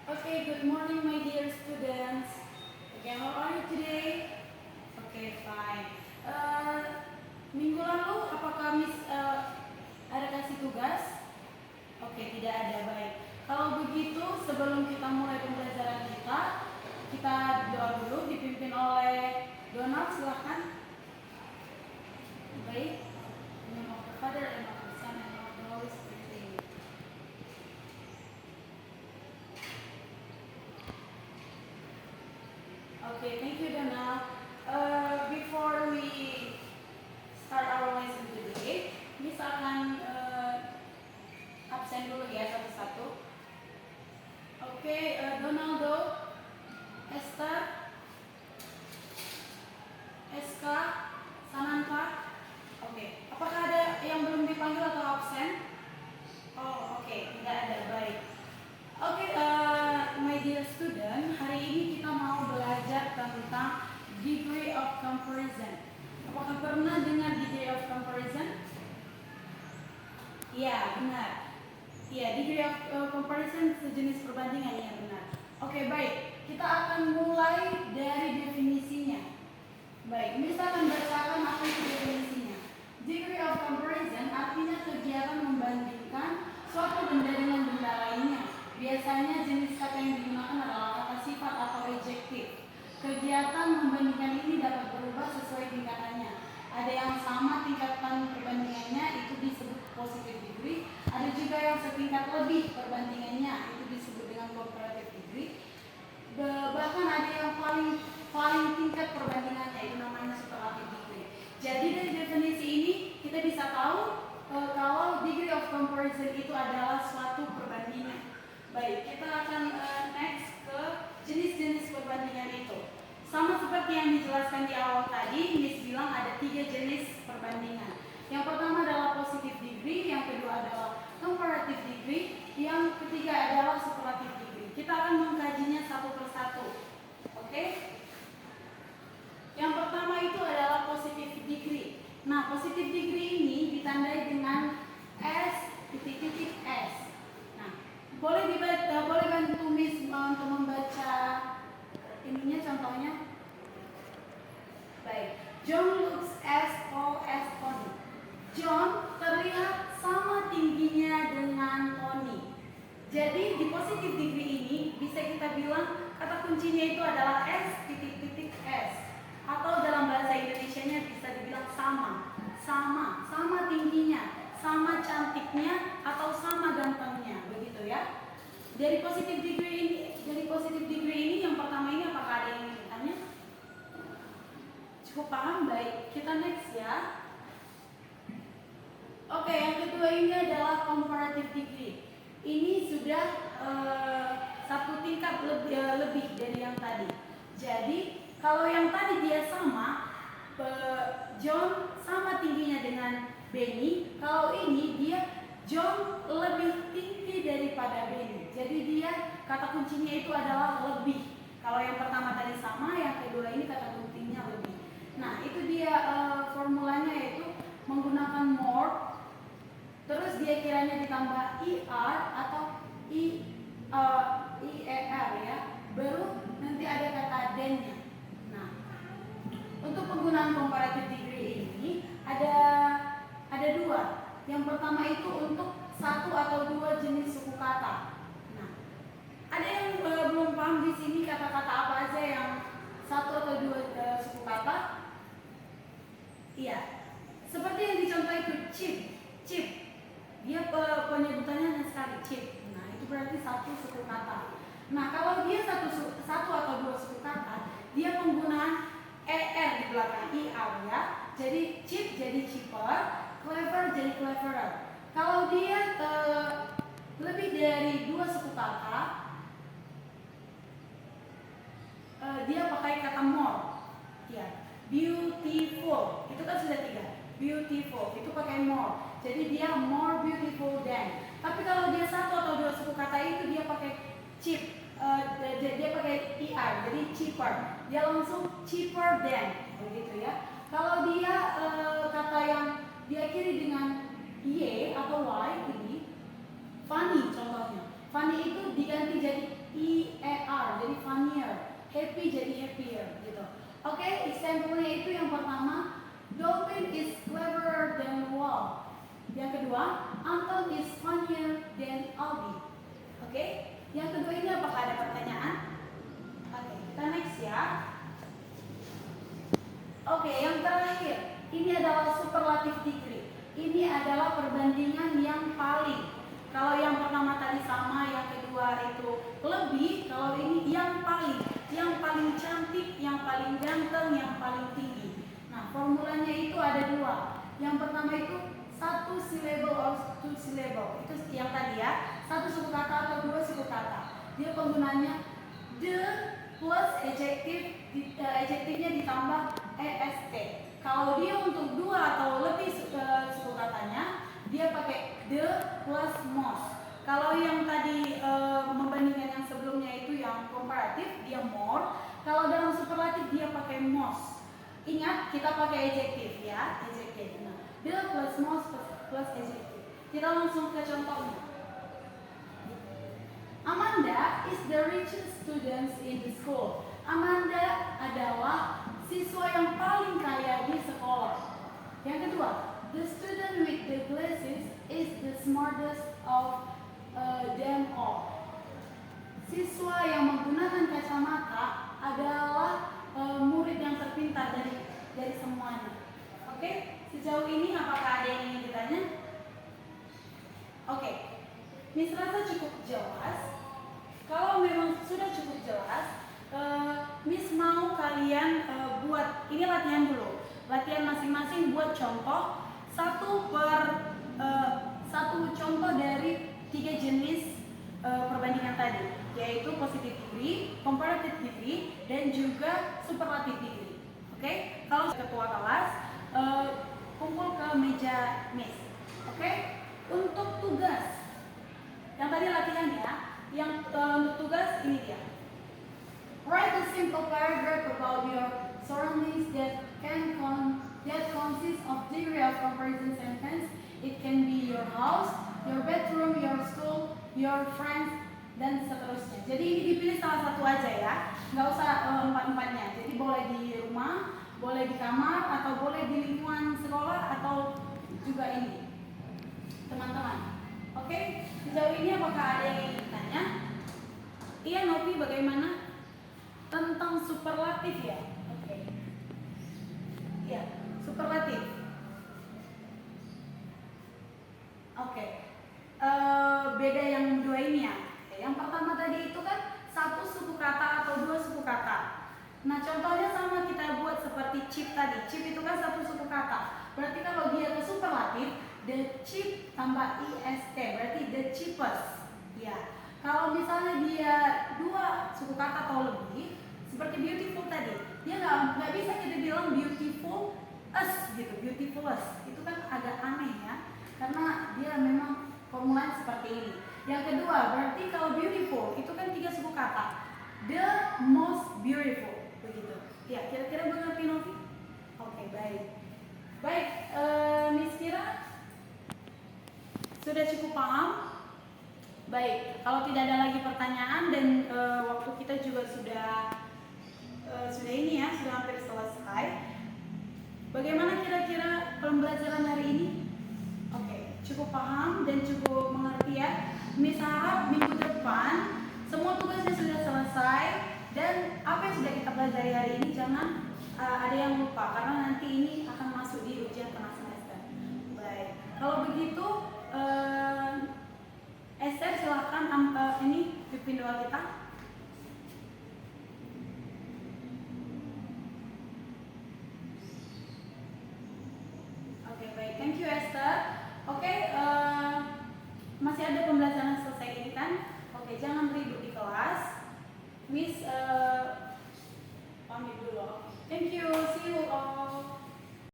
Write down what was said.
Okay, good morning, my dear students. Okay, how are you today? Okay, fine. Minggu lalu, apakah Miss ada kasih tugas? Oke, tidak ada, baik. Kalau begitu, sebelum kita mulai pembelajaran kita doa dulu, dipimpin oleh Donald, silahkan. Baik. In the name of the Father, and of the Son, and of the Holy Spirit. Amen. Okay, thank you, Donald. Before we start our lesson today, Miss akan absen dulu ya satu-satu. Oke, Donaldo, Esther, SK, Sananta. Oke, apakah ada yang belum dipanggil atau absen? Oh, oke, tidak ada, baik. Oke, my dear student, hari ini kita mau belajar tentang degree of comparison. Apakah pernah dengar degree of comparison? Iya, benar. Iya, degree of comparison sejenis perbandingan, ya benar. Oke, baik. Kita akan mulai dari definisinya. Baik, bisa akan bacakan apa itu definisinya. Degree of comparison artinya kegiatan membandingkan suatu benda dengan benda lainnya. Biasanya jenis kata yang digunakan adalah kata sifat atau adjektif. Kegiatan membandingkan ini dapat berubah sesuai tingkatannya. Ada yang sama tingkatan perbandingannya, itu disebut positive degree. Ada juga yang setingkat lebih perbandingannya, itu disebut dengan comparative degree. Bahkan ada yang paling tingkat perbandingannya, itu namanya superlative degree. Jadi dari definisi ini kita bisa tahu kalau degree of comparison itu adalah suatu perbandingan. Baik, kita akan next ke jenis-jenis perbandingan itu. Sama seperti yang dijelaskan di awal tadi, Miss bilang ada 3 jenis perbandingan. Yang pertama adalah positive degree, yang kedua adalah comparative degree, yang ketiga adalah superlative degree. Kita akan mengkajinya satu persatu. Oke? Yang pertama itu adalah positive degree. Nah, positive degree ini ditandai dengan S titik-titik S. Nah, boleh bantu Miss untuk membaca ininya contohnya. Baik, John looks as tall as Tony. John terlihat sama tingginya dengan Tony. Jadi di positive degree ini bisa kita bilang kata kuncinya itu adalah S titik-titik S. Atau dalam bahasa Indonesianya bisa dibilang sama tingginya, sama cantiknya, atau sama gantengnya, begitu ya. Dari positive degree ini yang pertama ini apakah ada yang ingin ditanya? Cukup paham? Baik, kita next ya. Oke, yang kedua ini adalah comparative degree. Ini sudah satu tingkat lebih dari yang tadi. Jadi kalau yang tadi dia sama, John sama tingginya dengan Benny. Kalau ini dia John lebih tinggi daripada Benny. Jadi dia kata kuncinya itu adalah lebih. Kalau yang pertama tadi sama, yang kedua ini kata kuncinya lebih. Nah, itu dia formulanya yaitu menggunakan more. Terus dia kiranya ditambah er atau IER ya. Baru nanti ada kata then-nya. Nah, untuk penggunaan comparative degree ini ada dua. Yang pertama itu untuk satu atau dua jenis suku kata. Nah, ada yang belum paham di sini kata-kata apa aja yang satu atau dua suku kata? Iya, seperti yang dicontoh itu chip. Dia penyebutannya hanya sekali chip. Nah, itu berarti satu suku kata. Nah, kalau dia satu atau dua suku kata, dia penggunaan er di belakang er ya. Jadi chip jadi cheaper, clever jadi cleverer. Kalau dia lebih dari dua suku kata, dia pakai kata more. Ya, beautiful itu kan sudah 3. Beautiful itu pakai more. Jadi dia more beautiful than. Tapi kalau dia satu atau dua suku kata itu dia pakai cheap. Dia pakai er, jadi cheaper. Dia langsung cheaper than, begitu ya. Kalau dia kata yang diakhiri dengan y atau y ini, funny contohnya. Funny itu diganti jadi EAR, jadi funnier. Happy jadi happier gitu. Oke, example-nya itu yang pertama, Dolphin is cleverer than Wall. Yang kedua, Anton is funnier than Albi. Oke, yang kedua ini apakah ada pertanyaan? Oke, kita next ya. Oke, yang terakhir, ini adalah superlative degree. Ini adalah perbandingan yang paling. Kalau yang pertama tadi sama, yang kedua itu lebih. Kalau ini yang paling cantik, yang paling ganteng, yang paling tinggi. Nah, formulanya itu ada dua. Yang pertama itu satu syllable or two syllable. Itu yang tadi ya, satu suku kata atau dua suku kata. Dia penggunanya the plus adjektifnya ditambah est. Kalau dia untuk dua atau lebih suku katanya, dia pakai the plus most. Kalau yang tadi membandingkan yang sebelumnya itu yang komparatif, dia more. Kalau dalam superlatif dia pakai most. Ingat, kita pakai adjektif ya, adjektif. Nah, the plus most plus adjektif. Kita langsung ke contohnya. Amanda is the richest student in the school. Amanda adalah siswa yang paling kaya di sekolah. Yang kedua, the student with the glasses is the smartest of them all. Siswa yang menggunakan kacamata adalah murid yang terpintar dari semuanya. Oke, sejauh ini apakah ada yang ingin ditanya? Oke, Miss rasa cukup jelas. Kalau memang sudah cukup jelas, Miss mau kalian buat, ini latihan dulu. Latihan masing-masing buat contoh satu contoh dari 3 jenis perbandingan tadi, yaitu positive degree, comparative degree, dan juga superlative degree. Oke, kalau ketua kelas kumpul ke meja Miss. Oke, untuk tugas yang tadi latihan ya, yang untuk tugas ini dia. Write a simple paragraph about your surroundings that consists of degree of comparison sentence. It can be your house, your bedroom, your school, your friends, dan seterusnya. Jadi ini dipilih salah satu aja ya, nggak usah empat-empatnya. Jadi boleh di rumah, boleh di kamar, atau boleh di lingkungan sekolah, atau juga ini teman-teman. Oke, sejauh ini apakah ada yang ingin ditanya? Iya, Novi, bagaimana tentang superlatif ya? Oke. Iya, superlatif. Oke. Beda yang dua ini ya. Yang pertama tadi itu kan satu suku kata atau dua suku kata. Nah, contohnya sama kita buat seperti cheap tadi. Cheap itu kan satu suku kata. Berarti kalau dia ke superlatif, the cheap tambah est, berarti the cheapest. Ya. Kalau misalnya dia dua suku kata atau lebih, seperti beautiful tadi, dia nggak bisa kita bilang beautiful us gitu, beautifulest. Itu kan agak aneh ya, karena dia memang formulanya seperti ini. Yang kedua, berarti kalau beautiful itu kan 3 suku kata, the most beautiful, begitu. Ya, kira-kira mengerti Novi? Oke, baik. Baik, Miss Kira sudah cukup paham? Baik, kalau tidak ada lagi pertanyaan dan waktu kita juga sudah ini ya, sudah hampir selesai. Bagaimana kira-kira pembelajaran hari ini? Oke, cukup paham dan cukup mengerti ya. Miss harap minggu depan semua tugasnya sudah selesai dan apa yang sudah kita pelajari hari ini jangan ada yang lupa karena nanti ini akan masuk di ujian tengah semester. Baik, kalau begitu Esther silakan ini pimpin doa kita. Oke, baik, thank you Esther. Oke, masih ada pembelajaran selesai ini kan? Oke, jangan ribut di kelas. Miss pamit dulu. Thank you, see you all.